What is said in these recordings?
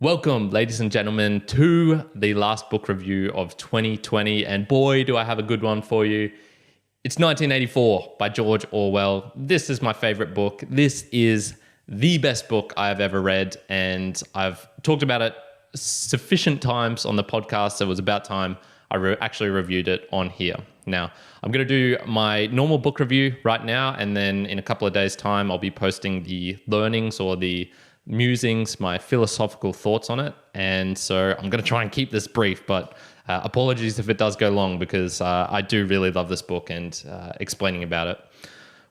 Welcome, ladies and gentlemen, to the last book review of 2020. And boy, do I have a good one for you. It's 1984 by George Orwell. This is my favorite book. This is the best book I have ever read. And I've talked about it sufficient times on the podcast. So it was about time I actually reviewed it on here. Now, I'm going to do my normal book review right now. And then in a couple of days' time, I'll be posting the learnings or the musings, my philosophical thoughts on it. And so I'm going to try and keep this brief, but apologies if it does go long because I do really love this book and explaining about it.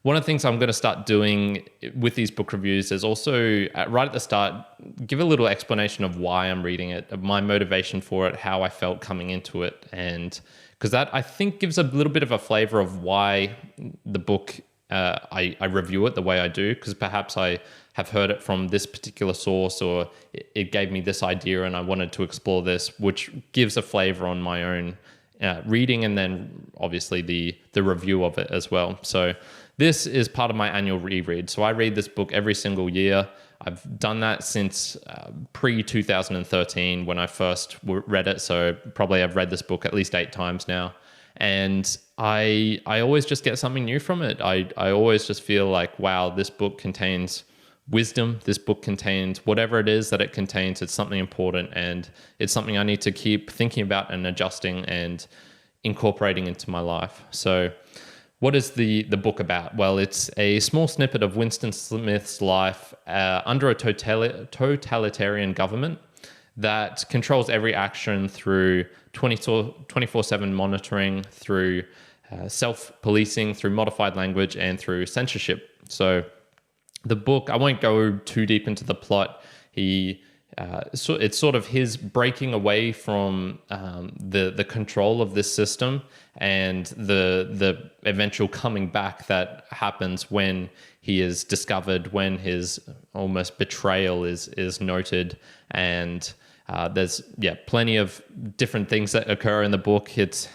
One of the things I'm going to start doing with these book reviews is also right at the start, give a little explanation of why I'm reading it, my motivation for it, how I felt coming into it. And because that I think gives a little bit of a flavor of why the book, I review it the way I do, because perhaps I have heard it from this particular source or it gave me this idea and I wanted to explore this, which gives a flavor on my own reading and then obviously the review of it as well. So this is part of my annual reread. So I read this book every single year. I've done that since pre-2013 when I first read it. So probably I've read this book at least 8 times now. And I always just get something new from it. I always just feel like, wow, this book contains wisdom. This book contains whatever it is that it contains. It's something important and it's something I need to keep thinking about and adjusting and incorporating into my life. So what is the book about? Well, it's a small snippet of Winston Smith's life under a totalitarian government that controls every action through 24/7 monitoring, through self-policing, through modified language, and through censorship. So the book, I won't go too deep into the plot. It's sort of his breaking away from the control of this system and the eventual coming back that happens when he is discovered, when his almost betrayal is noted. And there's plenty of different things that occur in the book. It's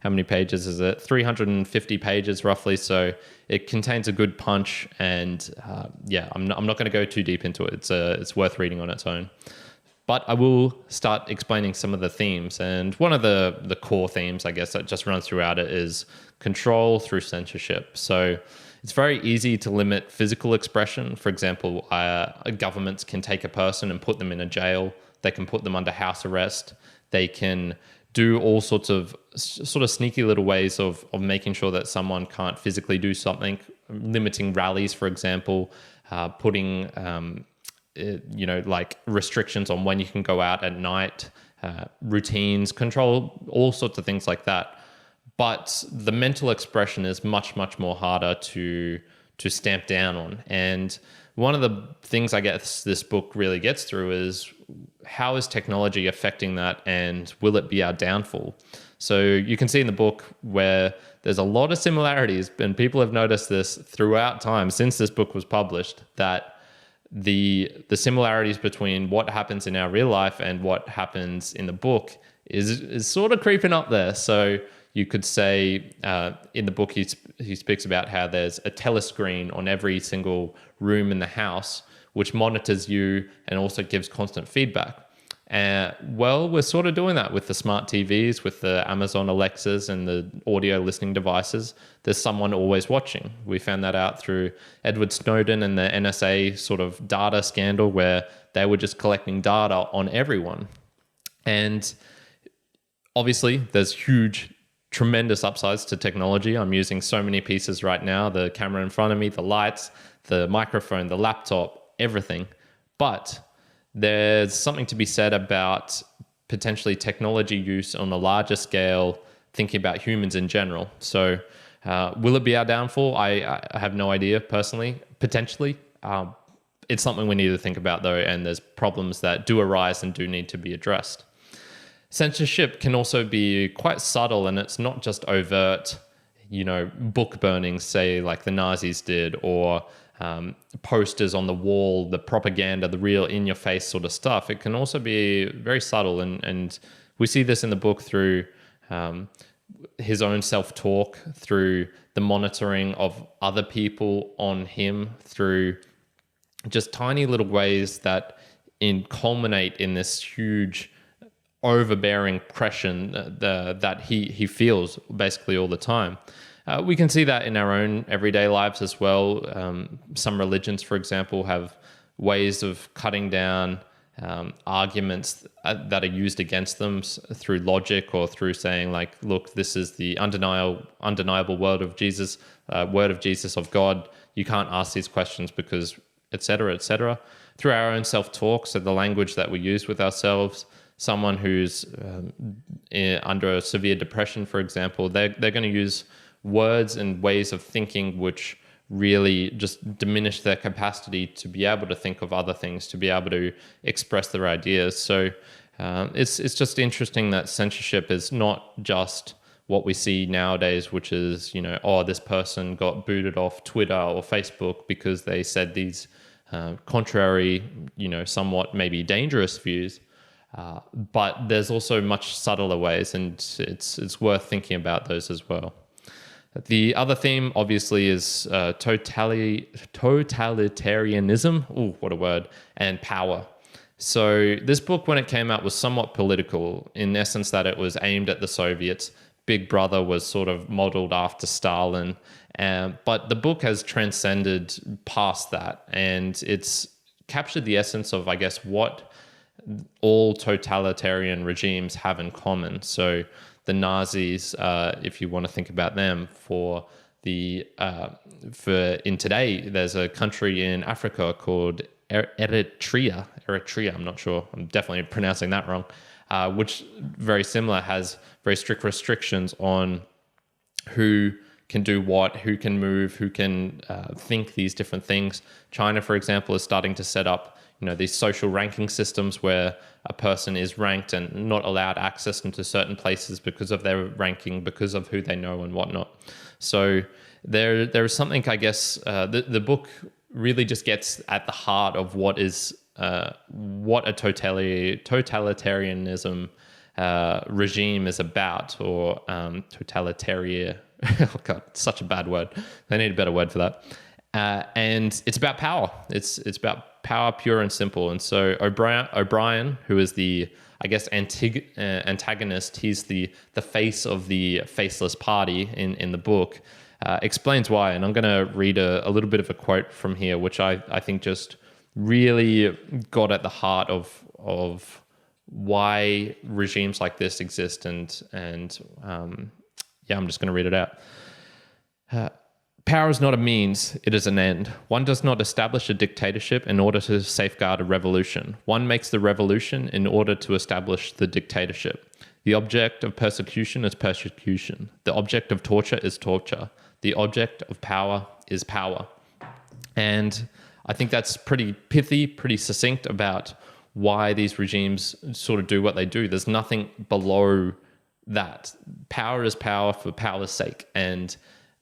how many pages is it? 350 pages roughly. So it contains a good punch. And I'm not going to go too deep into it. It's worth reading on its own. But I will start explaining some of the themes. And one of the core themes, I guess, that just runs throughout it is control through censorship. So it's very easy to limit physical expression. For example, governments can take a person and put them in a jail. They can put them under house arrest. They can do all sorts of sort of sneaky little ways of making sure that someone can't physically do something, limiting rallies, for example, putting like restrictions on when you can go out at night, routines, control, all sorts of things like that. But the mental expression is much, much more harder to stamp down on. And one of the things I guess this book really gets through is how is technology affecting that and will it be our downfall? So you can see in the book where there's a lot of similarities, and people have noticed this throughout time since this book was published, that the similarities between what happens in our real life and what happens in the book is sort of creeping up there. So you could say in the book he speaks about how there's a telescreen on every single room in the house which monitors you and also gives constant feedback. Well, we're sort of doing that with the smart TVs, with the Amazon Alexas and the audio listening devices. There's someone always watching. We found that out through Edward Snowden and the NSA sort of data scandal where they were just collecting data on everyone. And obviously there's tremendous upsides to technology. I'm using so many pieces right now, the camera in front of me, the lights, the microphone, the laptop, everything. But there's something to be said about potentially technology use on a larger scale, thinking about humans in general. So will it be our downfall? I have no idea personally, potentially. It's something we need to think about though, and there's problems that do arise and do need to be addressed. Censorship can also be quite subtle, and it's not just overt, book burnings, say like the Nazis did, or posters on the wall, the propaganda, the real in-your-face sort of stuff. It can also be very subtle, and we see this in the book through his own self-talk, through the monitoring of other people on him, through just tiny little ways that culminate in this huge overbearing oppression that he feels basically all the time. We can see that in our own everyday lives as well. Some religions, for example, have ways of cutting down arguments that are used against them through logic, or through saying like, look, this is the undeniable word of Jesus of God. You can't ask these questions because, etc., etc. Through our own self-talk, so the language that we use with ourselves. Someone who's under a severe depression, for example, they're going to use words and ways of thinking which really just diminish their capacity to be able to think of other things, to be able to express their ideas. So it's just interesting that censorship is not just what we see nowadays, which is, this person got booted off Twitter or Facebook because they said these contrary, somewhat maybe dangerous views. But there's also much subtler ways, and it's worth thinking about those as well. The other theme, obviously, is totalitarianism. Ooh, what a word. And power. So this book, when it came out, was somewhat political, in essence that it was aimed at the Soviets. Big Brother was sort of modeled after Stalin. But the book has transcended past that, and it's captured the essence of, I guess, what all totalitarian regimes have in common. So the Nazis, if you want to think about them, in today, there's a country in Africa called Eritrea, I'm not sure, I'm definitely pronouncing that wrong, which very similar, has very strict restrictions on who can do what, who can move, who can think these different things. China, for example, is starting to set up these social ranking systems where a person is ranked and not allowed access into certain places because of their ranking, because of who they know and whatnot. So there is something, I guess, the book really just gets at the heart of what a totalitarianism regime is about, or totalitarian. Oh God, such a bad word. They need a better word for that. And it's about power. It's about power, pure and simple. And so O'Brien, who is the, I guess, antagonist, he's the face of the faceless party in the book, explains why. And I'm going to read a little bit of a quote from here, which I think just really got at the heart of why regimes like this exist. And I'm just going to read it out. Power is not a means, it is an end. One does not establish a dictatorship in order to safeguard a revolution. One makes the revolution in order to establish the dictatorship. The object of persecution is persecution. The object of torture is torture. The object of power is power. And I think that's pretty pithy, pretty succinct about why these regimes sort of do what they do. There's nothing below that. Power is power for power's sake. And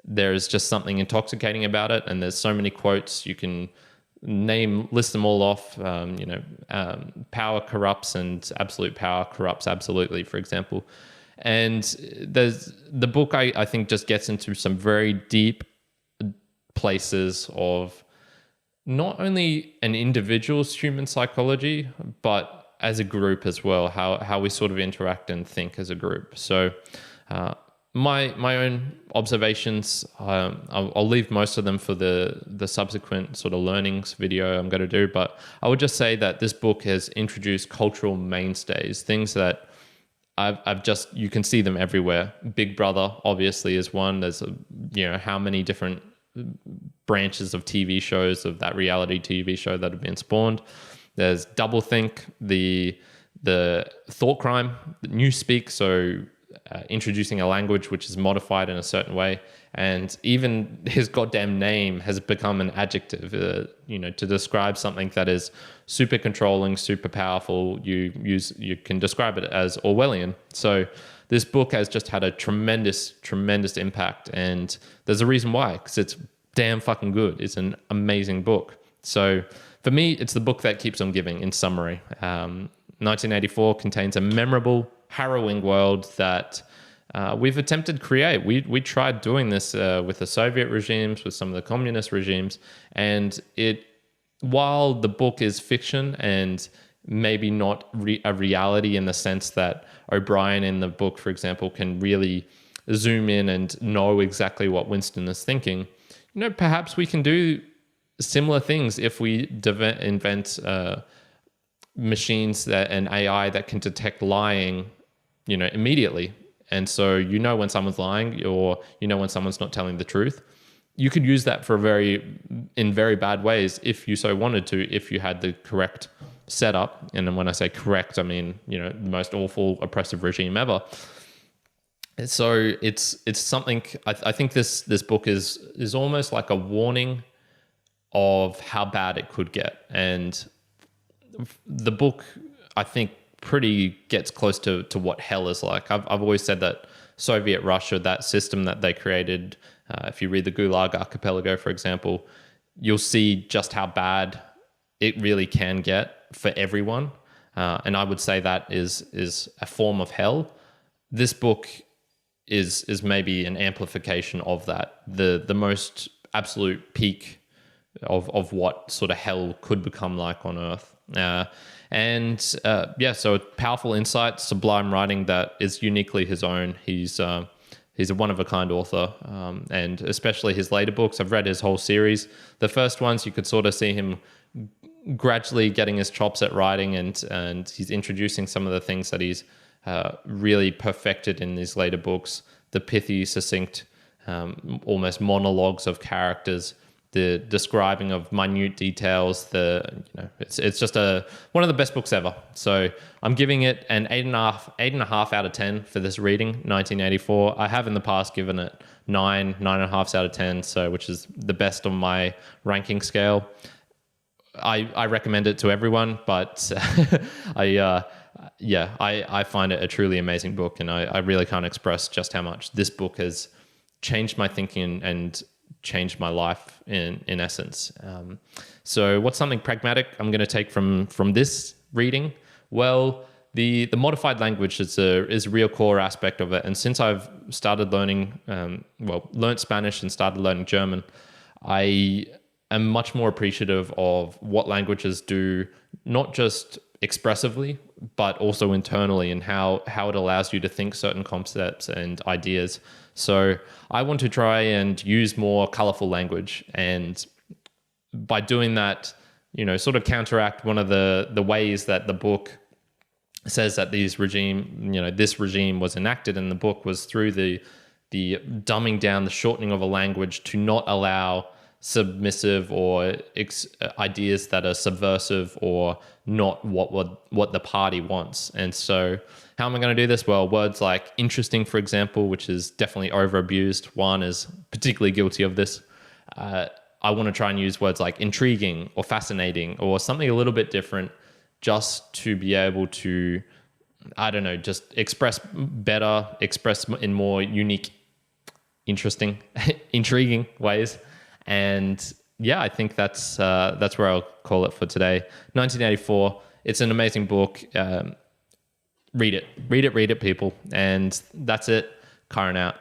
there's just something intoxicating about it, and there's so many quotes you can list them all off. Power corrupts, and absolute power corrupts absolutely, for example. And the book, I think, just gets into some very deep places of not only an individual's human psychology, but as a group as well, how we sort of interact and think as a group. So my own observations, I'll leave most of them for the subsequent sort of learnings video I'm going to do, but I would just say that this book has introduced cultural mainstays, things that you can see them everywhere. Big Brother obviously is one. There's how many different branches of TV shows, of that reality TV show, that have been spawned. There's doublethink, the thoughtcrime, newspeak, so introducing a language which is modified in a certain way, and even his goddamn name has become an adjective, to describe something that is super controlling, super powerful. You can describe it as Orwellian. So this book has just had a tremendous impact, and there's a reason why, because it's damn fucking good. It's an amazing book. So for me, it's the book that keeps on giving. In summary, 1984 contains a memorable, harrowing world that we've attempted to create. We tried doing this with the Soviet regimes, with some of the communist regimes, and while the book is fiction and maybe not a reality in the sense that O'Brien in the book, for example, can really zoom in and know exactly what Winston is thinking. Perhaps we can do similar things if we invent machines and AI that can detect lying, immediately. And so when someone's lying, or when someone's not telling the truth. You could use that in very bad ways if you so wanted to, if you had the correct setup. And then when I say correct, I mean, the most awful oppressive regime ever. So it's something, I think this book is almost like a warning of how bad it could get. And the book, I think, pretty gets close to what hell is like. I've always said that Soviet Russia, that system that they created, if you read the Gulag Archipelago, for example, you'll see just how bad it really can get for everyone. And I would say that is a form of hell. This book is maybe an amplification of that, the most absolute peak of what sort of hell could become like on Earth. So powerful insight, sublime writing that is uniquely his own. He's a one-of-a-kind author, and especially his later books. I've read his whole series. The first ones, you could sort of see him gradually getting his chops at writing, and he's introducing some of the things that he's really perfected in these later books. The pithy, succinct, almost monologues of characters, the describing of minute details. It's just one of the best books ever. So I'm giving it an 8.5 out of 10 for this reading, 1984. I have in the past given it 9.5 out of 10, so which is the best on my ranking scale. I recommend it to everyone, but I find it a truly amazing book, and I really can't express just how much this book has changed my thinking and changed my life in essence. So what's something pragmatic I'm going to take from this reading? Well, the modified language is a real core aspect of it. And since I've started learning, learned Spanish and started learning German, I am much more appreciative of what languages do, not just expressively, but also internally, and how it allows you to think certain concepts and ideas. So I want to try and use more colorful language, and by doing that, sort of counteract one of the ways that the book says that this regime was enacted in the book was through the dumbing down, the shortening of a language to not allow submissive or ideas that are subversive or not what the party wants. And so how am I going to do this? Well, words like interesting, for example, which is definitely overabused. Juan is particularly guilty of this. I want to try and use words like intriguing or fascinating or something a little bit different, just to be able to, just express in more unique, interesting, intriguing ways. And yeah, I think that's where I'll call it for today. 1984. It's an amazing book. Read it, people. And that's it. Kyrin out.